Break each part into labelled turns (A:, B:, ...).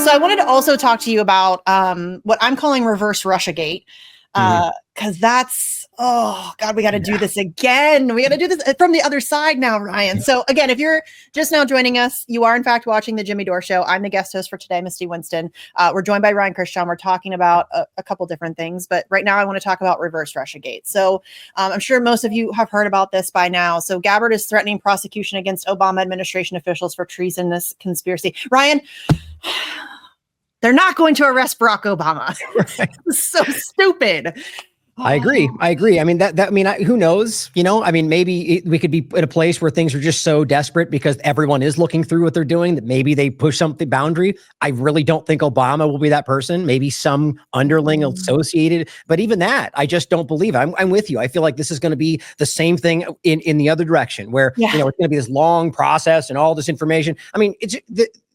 A: So I wanted to also talk to you about what I'm calling reverse Russiagate, because that's, oh God, we got to do this again. We got to do this from the other side now, Ryan. So again, if you're just now joining us, you are in fact watching the Jimmy Dore Show. I'm the guest host for today, Misty Winston. We're joined by Ryan Cristián. We're talking about a couple different things, but right now I want to talk about reverse Russiagate. So I'm sure most of you have heard about this by now. So Gabbard is threatening prosecution against Obama administration officials for treasonous conspiracy. Ryan, they're not going to arrest Barack Obama.
B: Right.
A: So stupid.
B: I agree. I mean, who knows? You know, I mean, maybe we could be in a place where things are just so desperate because everyone is looking through what they're doing that maybe they push something boundary. I really don't think Obama will be that person. Maybe some underling associated, but even that, I just don't believe it. I'm with you. I feel like this is going to be the same thing in the other direction where, you know, it's going to be this long process and all this information. I mean, it's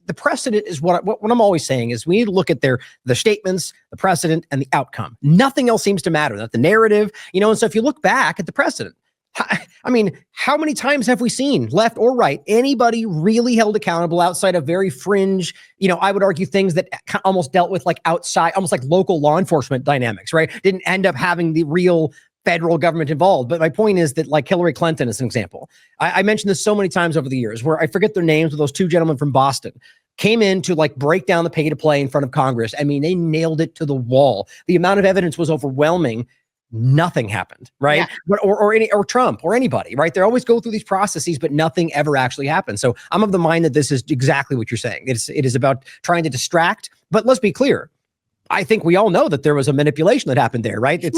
B: the precedent is what I'm always saying is we need to look at the statements, the precedent, and the outcome. Nothing else seems to matter. Not the narrative, you know. And so if you look back at the precedent, I mean, how many times have we seen left or right anybody really held accountable outside of very fringe, you know, I would argue things that almost dealt with like outside, almost like local law enforcement dynamics, right? Didn't end up having the real federal government involved. But my point is that like Hillary Clinton is an example. I mentioned this so many times over the years where I forget their names, but those two gentlemen from Boston came in to like break down the pay to play in front of Congress. I mean, they nailed it to the wall. The amount of evidence was overwhelming. Nothing happened, right? Yeah. Or Trump or anybody, right? They always go through these processes, but nothing ever actually happens. So I'm of the mind that this is exactly what you're saying. It is about trying to distract, but let's be clear. I think we all know that there was a manipulation that happened there, right? It's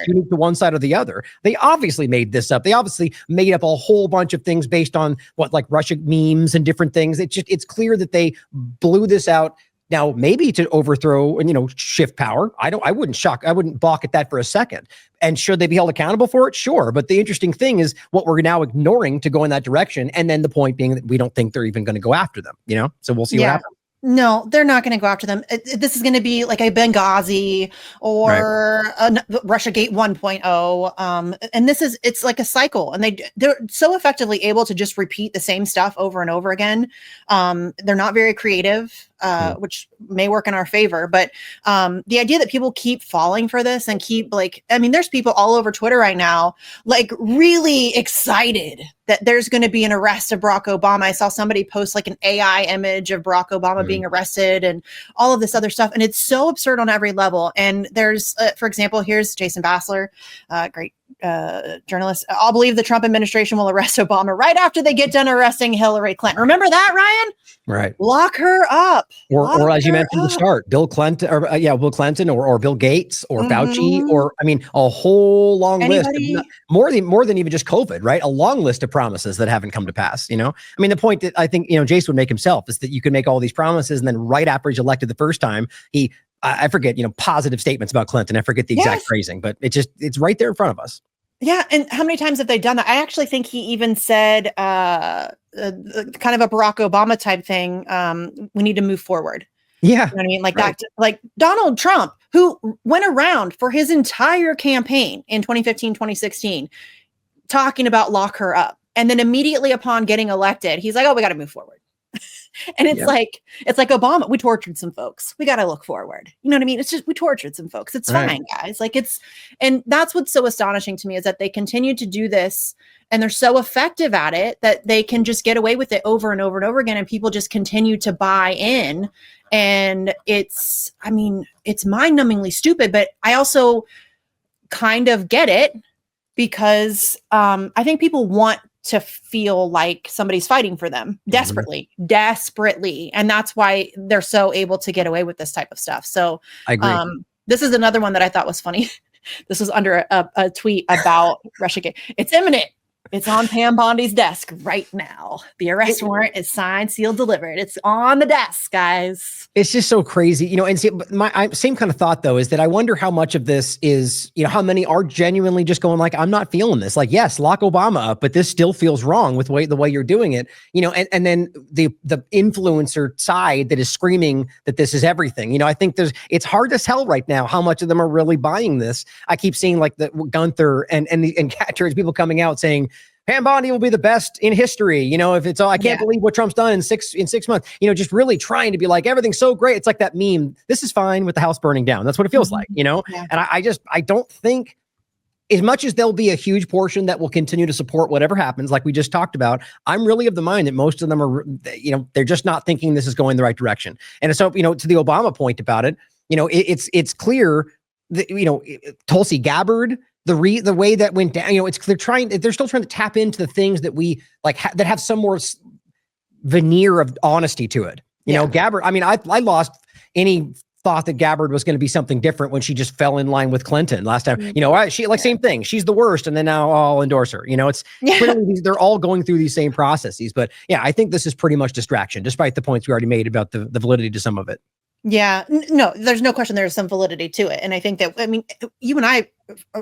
B: unique to one side or the other. They obviously made this up. They obviously made up a whole bunch of things based on what, like Russia memes and different things. It's clear that they blew this out. Now, maybe to overthrow and, you know, shift power. I wouldn't balk at that for a second. And should they be held accountable for it? Sure. But the interesting thing is what we're now ignoring to go in that direction. And then the point being that we don't think they're even going to go after them, you know? So we'll see what happens.
A: No, they're not going to go after them. This is going to be like a Benghazi or a Russiagate 1.0. And it's like a cycle. And they're so effectively able to just repeat the same stuff over and over again. They're not very creative. Which may work in our favor, but the idea that people keep falling for this and keep there's people all over Twitter right now, like really excited that there's going to be an arrest of Barack Obama. I saw somebody post like an AI image of Barack Obama being arrested and all of this other stuff. And it's so absurd on every level. And there's, for example, here's Jason Bassler, great journalist. I'll believe the Trump administration will arrest Obama right after they get done arresting Hillary Clinton. Remember that, Ryan?
B: Right.
A: Lock her up.
B: Or as you mentioned at the start, Bill Clinton or Bill Gates or Fauci, or I mean, a whole long list, more than even just COVID, right? A long list of promises that haven't come to pass. You know, I mean, the point that I think, you know, Jason would make himself is that you can make all these promises and then right after he's elected the first time, I forget, you know, positive statements about Clinton. I forget the exact phrasing, but it's right there in front of us.
A: Yeah. And how many times have they done that? I actually think he even said kind of a Barack Obama type thing. We need to move forward.
B: Yeah.
A: You know what I mean? Like that, like Donald Trump, who went around for his entire campaign in 2015, 2016, talking about lock her up. And then immediately upon getting elected, he's like, oh, we got to move forward. And it's like Obama. We tortured some folks. We got to look forward. You know what I mean? It's just, we tortured some folks. It's fine, guys. Like and that's what's so astonishing to me is that they continue to do this and they're so effective at it that they can just get away with it over and over and over again. And people just continue to buy in. And it's mind-numbingly stupid, but I also kind of get it because I think people want to feel like somebody's fighting for them desperately. And that's why they're so able to get away with this type of stuff. So
B: I agree.
A: This is another one that I thought was funny. This was under a tweet about Russiagate. It's imminent. It's on Pam Bondi's desk right now. The arrest warrant is signed, sealed, delivered. It's on the desk, guys.
B: It's just so crazy, you know. And see, my same kind of thought though is that I wonder how much of this is, you know, how many are genuinely just going like, I'm not feeling this. Like, yes, lock Obama up, but this still feels wrong with the way you're doing it, you know. And then the influencer side that is screaming that this is everything. You know, I think it's hard to tell right now how much of them are really buying this. I keep seeing like the Gunther and Cat Turds, people coming out saying, Pam Bondi will be the best in history. You know, if it's all, I can't believe what Trump's done in six months, you know, just really trying to be like, everything's so great. It's like that meme. This is fine with the house burning down. That's what it feels like, you know? And I don't think, as much as there'll be a huge portion that will continue to support whatever happens, like we just talked about, I'm really of the mind that most of them are, you know, they're just not thinking this is going the right direction. And so, you know, to the Obama point about it, you know, it's clear that, you know, Tulsi Gabbard, the way that went down, you know, they're still trying to tap into the things that we like that have some more veneer of honesty to it. You know, Gabbard, I mean, I lost any thought that Gabbard was going to be something different when she just fell in line with Clinton last time. You know, she like same thing. She's the worst, and then now I'll endorse her. You know, it's clearly they're all going through these same processes. But yeah, I think this is pretty much distraction, despite the points we already made about the validity to some of it.
A: Yeah, no, there's no question there's some validity to it. And I think that, I mean, you and I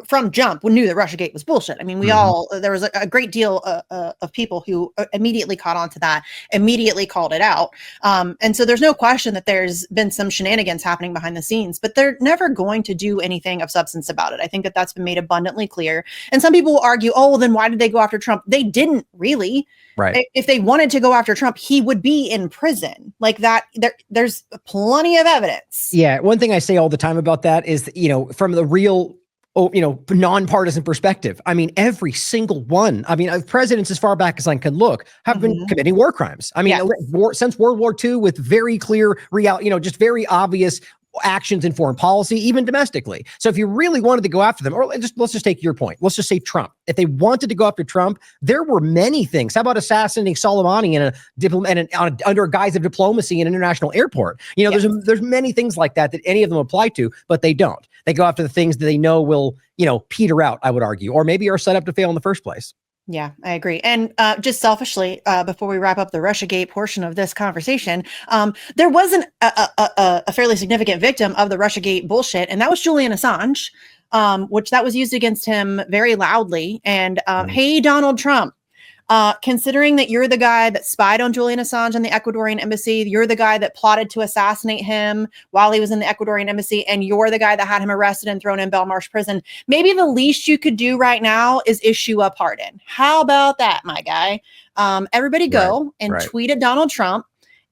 A: from jump knew that Russiagate was bullshit. I mean, we all, there was a great deal of people who immediately caught on to that, immediately called it out. And so there's no question that there's been some shenanigans happening behind the scenes, but they're never going to do anything of substance about it. I think that that's been made abundantly clear. And some people will argue, oh, well, then why did they go after Trump? They didn't really. Right. If they wanted to go after Trump, he would be in prison like that. There's plenty of evidence.
B: Yeah. One thing I say all the time about that is, you know, from the real, you know, nonpartisan perspective. I mean, every single one. I mean, presidents as far back as I can look have been committing war crimes. I mean, since World War II, with very clear you know, just very obvious actions in foreign policy, even domestically. So if you really wanted to go after them, or let's just take your point. Let's just say Trump. If they wanted to go after Trump, there were many things. How about assassinating Soleimani under a guise of diplomacy in an international airport? You know, there's many things like that any of them apply to, but they don't. They go after the things that they know will, you know, peter out, I would argue, or maybe are set up to fail in the first place.
A: Yeah, I agree. And just selfishly, before we wrap up the Russiagate portion of this conversation, there wasn't a fairly significant victim of the Russiagate bullshit, and that was Julian Assange, which that was used against him very loudly. And hey, Donald Trump, considering that you're the guy that spied on Julian Assange in the Ecuadorian embassy, you're the guy that plotted to assassinate him while he was in the Ecuadorian embassy, and you're the guy that had him arrested and thrown in Belmarsh prison, maybe the least you could do right now is issue a pardon. How about that, my guy? Everybody go and tweet at Donald Trump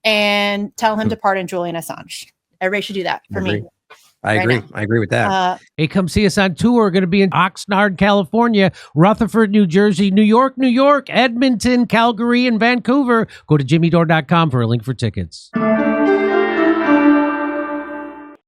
A: and tell him to pardon Julian Assange. Everybody should do that for me.
B: I agree. I agree with that.
C: Hey, come see us on tour. We're going to be in Oxnard, California, Rutherford, New Jersey, New York, Edmonton, Calgary, and Vancouver. Go to jimmydore.com for a link for tickets.